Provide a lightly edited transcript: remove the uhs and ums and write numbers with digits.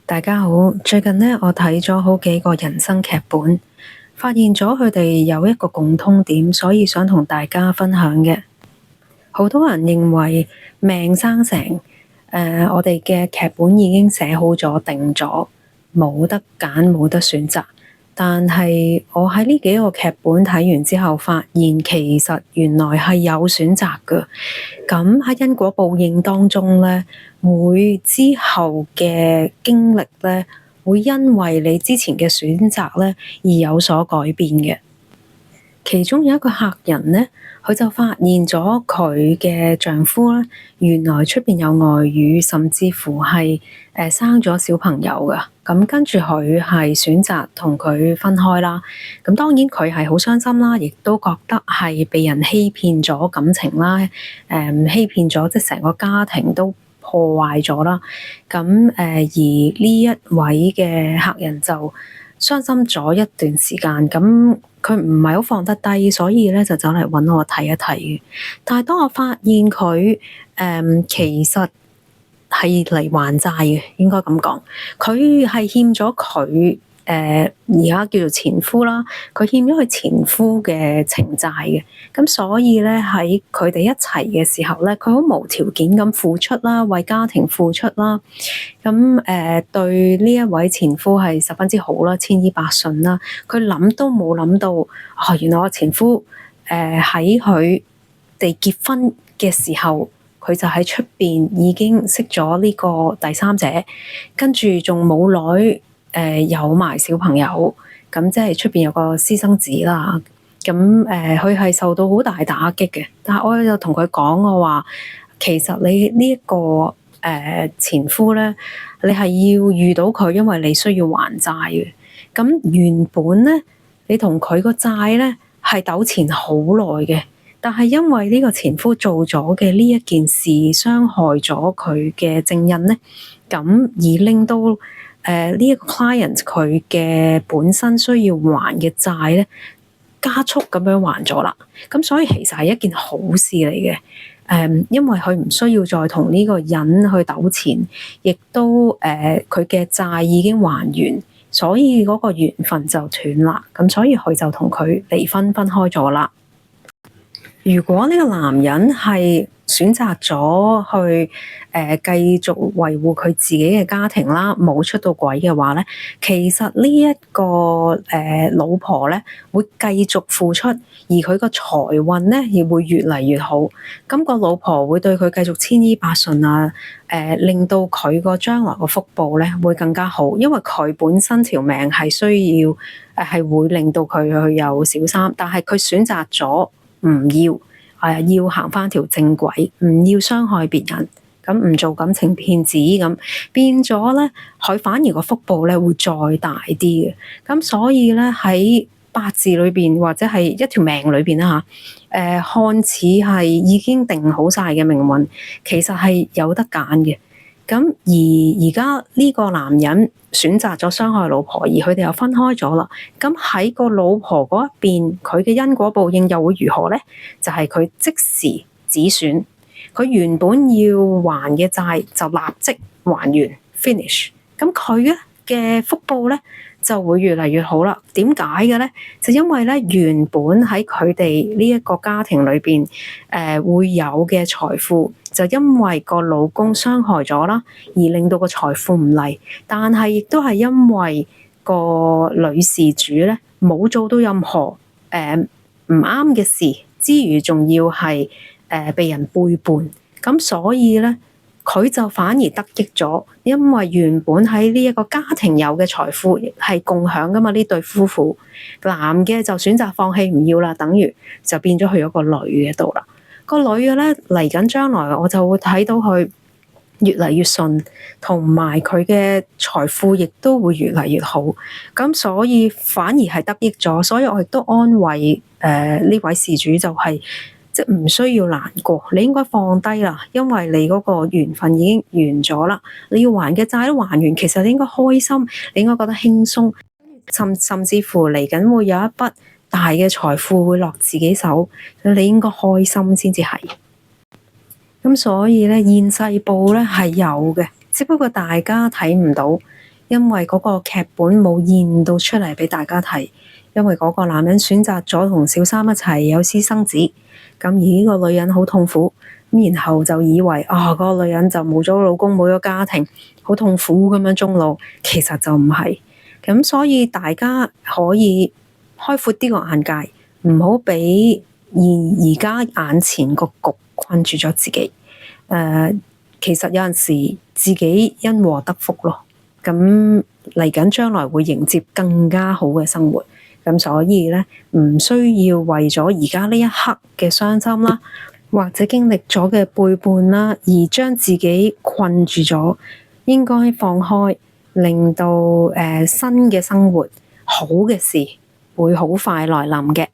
大家好，最近呢，我睇咗好幾個人生劇本，發現咗佢哋有一個共通點，所以想同大家分享嘅。好多人認為命生成，我哋嘅劇本已經寫好咗、定咗，冇得揀、冇得選擇。但係我喺呢幾個劇本睇完之後，發現其實原來係有選擇㗎。咁喺因果報應當中呢，會之後嘅經歷呢，會因為你之前嘅選擇呢而有所改變嘅。其中有一個客人呢，佢就發現咗佢嘅丈夫咧，原來出邊有外遇，甚至乎係生咗小朋友噶。咁跟住佢係選擇同佢分開啦。咁當然佢係好傷心啦，亦都覺得係被人欺騙咗感情啦，欺騙咗即係成個家庭都破壞咗啦。咁而呢一位嘅客人就傷心咗一段時間，咁佢唔係好放得低，所以咧就走嚟揾我睇一睇嘅。但係當我發現佢其實係嚟還債嘅，應該咁講，佢係欠咗佢而家叫做前夫啦，佢欠咗佢前夫嘅情債嘅。咁所以咧喺佢哋一齊嘅時候咧，佢好無條件咁付出啦，為家庭付出啦。咁對呢一位前夫係十分之好啦，千依百順啦。佢諗都冇諗到，原來我前夫喺佢哋結婚嘅時候，佢就喺出邊已經識咗呢個第三者，跟住仲冇耐有埋小朋友，咁即係出邊有個私生子啦。咁佢係受到好大打擊嘅。但係我又同佢講，我話其實你呢一個前夫咧，你係要遇到佢，因為你需要還債嘅。咁原本咧，你同佢個債咧係糾纏好耐嘅，但係因為呢個前夫做咗嘅呢一件事，傷害咗佢嘅正印咧，咁而令到呢一個 client 佢嘅本身需要還嘅債咧，加速咁樣還咗啦。咁所以其實係一件好事嚟嘅。因為佢唔需要再同呢個人去糾纏，亦都佢嘅債已經還完，所以嗰個緣分就斷啦。咁所以佢就同佢離婚分開咗啦。如果呢個男人係選擇咗去繼續維護佢自己嘅家庭啦，冇出到軌嘅話咧，其實呢一個老婆咧會繼續付出，而佢個財運咧亦會越嚟越好。咁個老婆會對佢繼續千依百順啊，令到佢個將來個福報咧會更加好，因為佢本身條命係需要係會令到佢去有小三，但係佢選擇咗唔要，要行翻條正軌，唔要傷害別人，咁唔做感情騙子，咁變咗咧，佢反而個福報咧會再大啲嘅。咁所以咧喺八字裏邊或者係一條命裏邊啦嚇，看似係已經定好晒嘅命運，其實係有得揀嘅。咁而家呢個男人選擇咗傷害老婆，而佢哋又分開咗啦。咁喺個老婆嗰一邊，佢嘅因果報應又會如何呢？就係佢即時止損，佢原本要還嘅債就立即還完 finish。咁佢咧嘅福報咧就會越嚟越好啦。點解嘅咧？就因為咧原本喺佢哋呢一個家庭裏邊會有嘅財富，就因為個老公傷害咗啦，而令到個財富唔嚟。但係亦都係因為個女事主咧冇做到任何唔啱嘅事之餘，仲要係被人背叛，咁所以咧佢就反而得益咗，因為原本喺呢一個家庭有嘅財富係共享噶嘛。呢對夫婦男嘅就選擇放棄唔要啦，等於就變咗去咗個女嘅度啦。個女嘅咧嚟緊將來，我就會睇到佢越嚟越順，同埋佢嘅財富亦都會越嚟越好。咁所以反而係得益咗，所以我亦都安慰呢位事主，就係即係唔需要難過，你應該放低啦，因為你嗰個緣分已經完咗啦。你要還嘅債都還完，其實你應該開心，你應該覺得輕鬆，甚至乎嚟緊會有一筆大嘅財富會落自己手，你應該開心先至係。咁所以咧，現世報咧係有嘅，只不過大家睇唔到，因為嗰個劇本冇現到出嚟俾大家睇，因為嗰個男人選擇咗同小三一齊有私生子，咁而呢個女人好痛苦，然後就以為嗰個女人就冇咗老公冇咗家庭，好痛苦咁樣終老，其實就唔係。咁所以大家可以開闊啲個眼界，唔好俾而家眼前個局困住咗自己。其實有陣時自己因禍得福咯。咁嚟緊將來會迎接更加好嘅生活。咁所以咧，唔需要為咗而家呢一刻嘅傷心啦，或者經歷咗嘅背叛啦，而將自己困住咗。應該放開，令到新嘅生活好嘅事會好快來臨嘅。